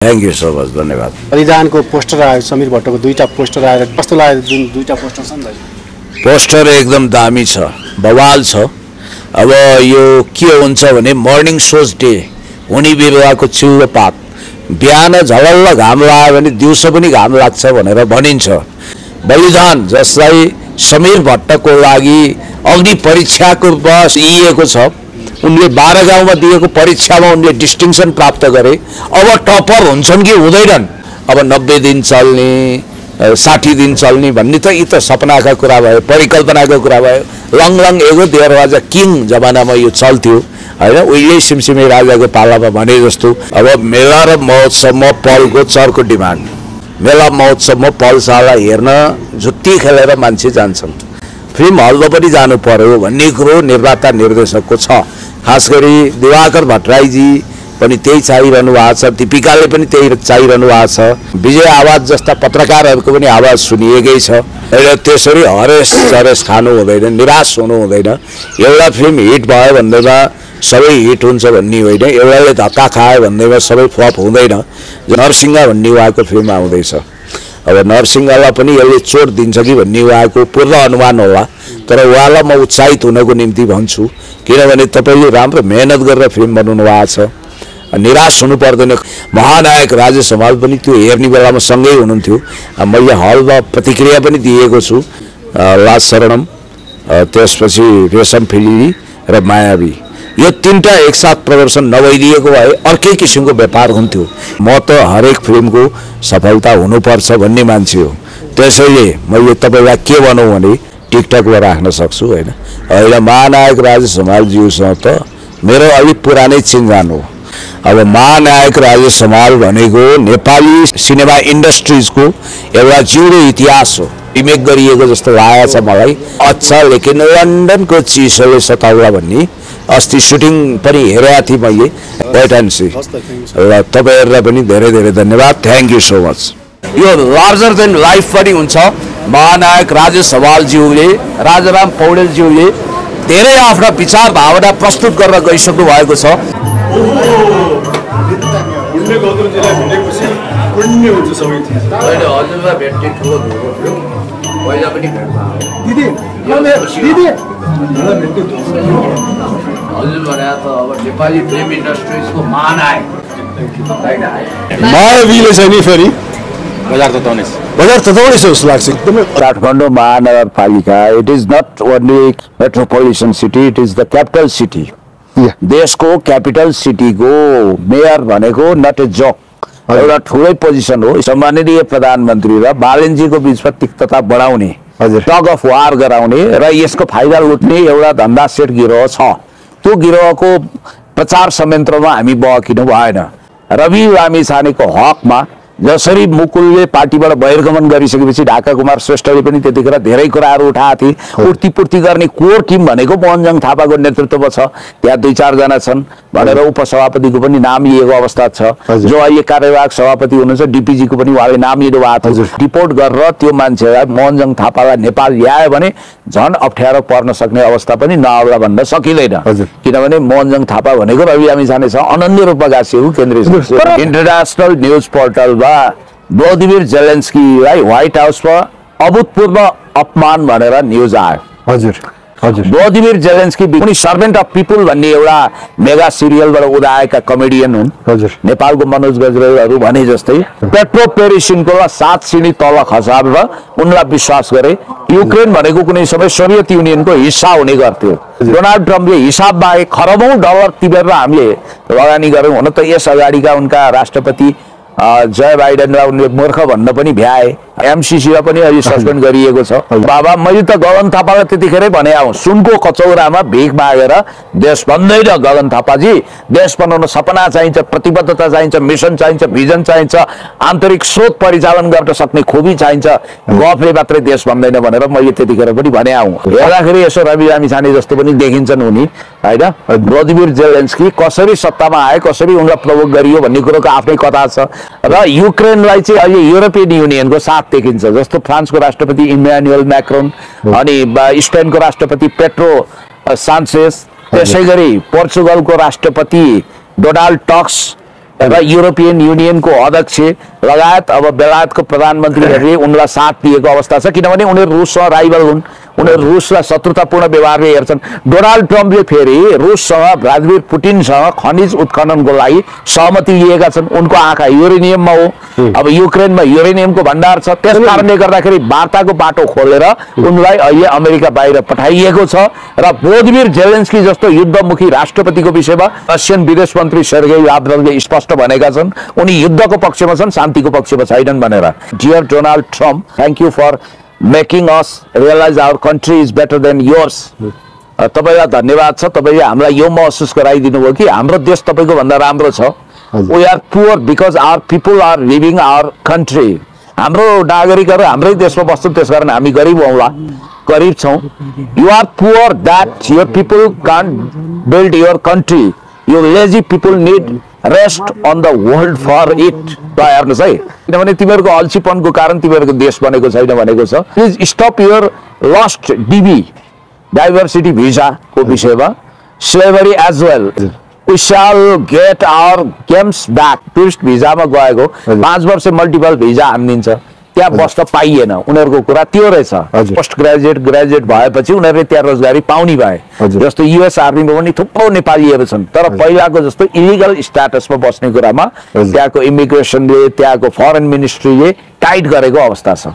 Thank you so much, धन्यवाद। बलिदानको poster आयो, समीर भट्टको दुईटा पोस्टर आएर कस्तो लाग्यो? जुन दुईटा पोस्टर छ नि त, पोस्टर एकदम दामी छ, बवाल छ। अब यो के हुन्छ भने मर्निङ सोज डे हुने बिरुवाको चिल्लो पात बिहान झलल्ल घाम लाग्यो भने दिउँसो पनि घाम लाग्छ भनेर भनिन्छ। बलिदान जसलाई समीर भट्टको लागि अग्नि परीक्षाको बस दिएको छ, उनले 12 गाउँमा दिएको परीक्षामा उनले डिस्टिङसन प्राप्त गरे। अब टपर हुन्छन् कि हुँदैनन्? अब 90 दिन चल्ने 60 दिन चल्ने भन्ने त यी त सपनाका कुरा भयो, परिकल्पनाको कुरा भयो। लङ एगो देयर वाज अ किङ जमानामा यो चल्थ्यो हैन, उहिले सिमसिमे राजाको पालामा भने जस्तो। अब मेला र महोत्सवमा पलको चर्को डिमान्ड, मेला महोत्सवमा पलशाला हेर्न जुत्ती खेलेर मान्छे जान्छन्, फिल्म हलमा पनि जानु पर्यो भन्ने कुरो निर्माता निर्देशकको छ। खास गरी दिवाकर भट्टराईजी पनि त्यही चाहिरहनु भएको छ, दीपिकाले पनि त्यही चाहिरहनु भएको छ, विजय आवाज जस्ता पत्रकारहरूको पनि आवाज सुनिएकै छ। र त्यसरी हरेस चरेस खानु हुँदैन, निराश हुनु हुँदैन। एउटा फिल्म हिट भयो भन्दैमा सबै हिट हुन्छ भन्ने होइन, एउटाले धक्का खायो भन्दैमा सबै फ्लप हुँदैन। नरसिंह भन्ने उहाँको फिल्म आउँदैछ, अब नरसिंहलाई पनि यसले चोट दिन्छ कि भन्ने उहाँको पूर्ण अनुमान होला। तर उहाँलाई म उत्साहित हुनको निम्ति भन्छु, किनभने तपाईँले राम्रो मेहनत गरेर फिल्म बनाउनु भएको छ, निराश हुनु पर्दैन। महानायक राजेश हमाल पनि त्यो हेर्ने बेलामा सँगै हुनुहुन्थ्यो। मैले हलमा प्रतिक्रिया पनि दिएको छु, लाज शरणम, त्यसपछि रेशम फिली र मायावी, यो तीनटा एकसाथ प्रदर्शन नभइदिएको भए अर्कै किसिमको व्यापार हुन्थ्यो। म त हरेक फिल्मको सफलता हुनुपर्छ भन्ने मान्छे हो, त्यसैले मैले तपाईँलाई के भनौँ भने टिकटकमा राख्न सक्छु होइन। अहिले महानायक राजेश हमालज्यूसँग त मेरो अलिक पुरानै चिन्जान हो। अब महानायक राजेश हमाल भनेको नेपाली सिनेमा इन्डस्ट्रिजको एउटा जिउँदो इतिहास हो, रिमेक गरिएको जस्तो लागेको छ मलाई। अच्छा, लेकिन लन्डनको चिसोले सताउला भन्ने अस्ति सुटिङ पनि हेरेको थिएँ मैले, वेट एन्ड सी। र तपाईँहरूलाई पनि धेरै धेरै धन्यवाद, थ्याङ्क यू सो मच। यो लार्जर देन लाइफ पनि हुन्छ। महानायक राजेश हमालज्यूले, राजाराम पौडेलज्यूले धेरै आफ्ना विचार भावना प्रस्तुत गरेर गइसक्नु भएको छ। नेपाली फिल्म इन्डस्ट्रिजको महानायक मायावीले चाहिँ नि फेरि बजार तताउने जस्तो लाग्छ एकदमै। काठमाडौँ महानगरपालिका, it is not only metropolitan city, it is the capital city. देशको क्यापिटल सिटीको मेयर भनेको नट ए जोक, एउटा ठुलै पोजिसन हो। सम्माननीय प्रधानमन्त्री र बालनजीको बिचमा तिक्तता बढाउने, टग अफ वार गराउने र यसको फाइदा लुट्ने एउटा धन्दा सेट गिरोह छ। त्यो गिरोहको प्रचार संयन्त्रमा हामी बहकिनु भएन। रवि लामिछानेको हकमा जसरी मुकुलले पार्टीबाट बहिर्गमन गरिसकेपछि ढाका कुमार श्रेष्ठले पनि त्यतिखेर धेरै कुराहरू उठाएको थिए। उर्तीपूर्ति गर्ने कोर टिम भनेको मोहनजङ थापाको नेतृत्वमा छ, त्यहाँ 2-4 जना छन् भनेर उपसभापतिको पनि नाम लिएको अवस्था छ। जो अहिले कार्यवाहक सभापति हुनुहुन्छ डिपिजीको पनि उहाँले नाम लिनु भएको थियो। रिपोर्ट गरेर त्यो मान्छेलाई मोहनजङ थापालाई नेपाल ल्यायो भने झन् अप्ठ्यारो पर्न सक्ने अवस्था पनि नआउला भन्न सकिँदैन, किनभने मोहनजङ थापा भनेको रवि लामिछानेसँग अनन्य रूपमा गाँसिएको केन्द्रीय इन्टरनेसनल न्युज पोर्टलमा भ्लादिमिर जेलेन्स्कीलाई व्हाइट हाउसमा अभूतपूर्व अपमान भनेर न्युज आयो। भ्लादिमिर जेलेन्स्की पनि सर्भेन्ट अफ पिपुल भन्ने एउटा मेगा सिरियलबाट उदाएका कमेडियन हुन्। नेपालको मनोज गजरेलहरू भने जस्तै पेट्रो पेरिसिनको 7 सिडी तल खसालेर उनलाई विश्वास गरे। युक्रेन भनेको कुनै समय सोभियत युनियनको हिस्सा हुने गर्थ्यो। डोनाल्ड ट्रम्पले हिसाब बाहेक खरबौं डलर तिरेर हामीले लगानी गर्यौं। हुन त यस अगाडिका उनका राष्ट्रपति जय बाइडेनलाई उनले मूर्ख भन्न पनि भ्याए। एमसीसीलाई पनि अहिले सस्पेन्ड गरिएको छ। बाबा मैले त गगन थापालाई त्यतिखेरै भने आऊ, सुनको कचौरामा भिख मागेर देश बन्दैन गगन थापाजी। देश बनाउन सपना चाहिन्छ, प्रतिबद्धता चाहिन्छ, मिसन चाहिन्छ, भिजन चाहिन्छ, आन्तरिक स्रोत परिचालन गर्न सक्ने खुबी चाहिन्छ। गफले मात्रै देश बन्दैन भनेर मैले त्यतिखेर पनि भने आऊ। हेर्दाखेरि यसो रवि लामिछाने जस्तो पनि देखिन्छन् उनी हैन। भ्लादिमिर जेलेन्स्की कसरी सत्तामा आए, कसरी उनलाई प्रवोक गरियो भन्ने कुरोको आफ्नै कथा छ। र युक्रेनलाई चाहिँ अहिले युरोपियन युनियनको साथ देखिन्छ, जस्तो फ्रान्सको राष्ट्रपति इम्यानुएल मैक्रोन अनि स्पेनको राष्ट्रपति पेट्रो सान्चेज, त्यसैगरी पोर्चुगलको राष्ट्रपति डोनाल्ड टस्क र युरोपियन युनियनको अध्यक्ष लगायत अब बेलायतको प्रधानमन्त्रीहरूले उनलाई साथ दिएको अवस्था छ किनभने उनीहरू रुससँग राइभल हुन् उनीहरू रुसलाई शत्रुतापूर्ण व्यवहारले हेर्छन् डोनाल्ड ट्रम्पले फेरि रुससँग भ्लादिमिर पुटिनसँग खनिज उत्खननको लागि सहमति लिएका छन् उनको आँखा युरेनियममा हो अब युक्रेनमा युरेनियमको भण्डार छ त्यस कारणले गर्दाखेरि वार्ताको बाटो खोलेर उनलाई अहिले अमेरिका बाहिर पठाइएको छ र भ्लोदिमिर जेलेन्स्की जस्तो युद्धमुखी राष्ट्रपतिको विषयमा रसियन विदेश मन्त्री सर्गेई लाभ्रोभले स्पष्ट भनेका छन् उनी युद्धको पक्षमा छन् शान्तिको पक्षमा छैनन् भनेर dear Donald Trump thank you for making us realise our country is better than yours तपाईँलाई धन्यवाद छ तपाईँले हामीलाई यो महसुस गराइदिनु भयो कि हाम्रो देश तपाईँको भन्दा राम्रो छ we are poor because our people are living our country हाम्रो नागरिकहरू हाम्रै देशमा बस्छन् त्यसकारण हामी गरिब हौला गरिब छौँ you are poor that your people can't build your country यो lazy people need rest on the world for it हेर्नुहोस् है किनभने तिमीहरूको अल्छीपनको कारण तिमीहरूको देश बनेको छैन भनेको छ please stop your lust DB diversity भिजाको विषयमा slavery as well we shall get our games back tourist भिजामा गएको 5 वर्ष मल्टिपल भिजा हानिदिन्छ त्यहाँ बस्न पाइएन उनीहरूको कुरा त्यो रहेछ पोस्ट ग्रेजुएट भएपछि उनीहरूले त्यहाँ रोजगारी पाउने भए जस्तो युएस आर्मीमा पनि थुप्रो नेपालीहरू छन् तर पहिलाको जस्तो इलिगल स्ट्याटसमा बस्ने कुरामा त्यहाँको इमिग्रेसनले त्यहाँको फरेन मिनिस्ट्रीले टाइट गरेको अवस्था छ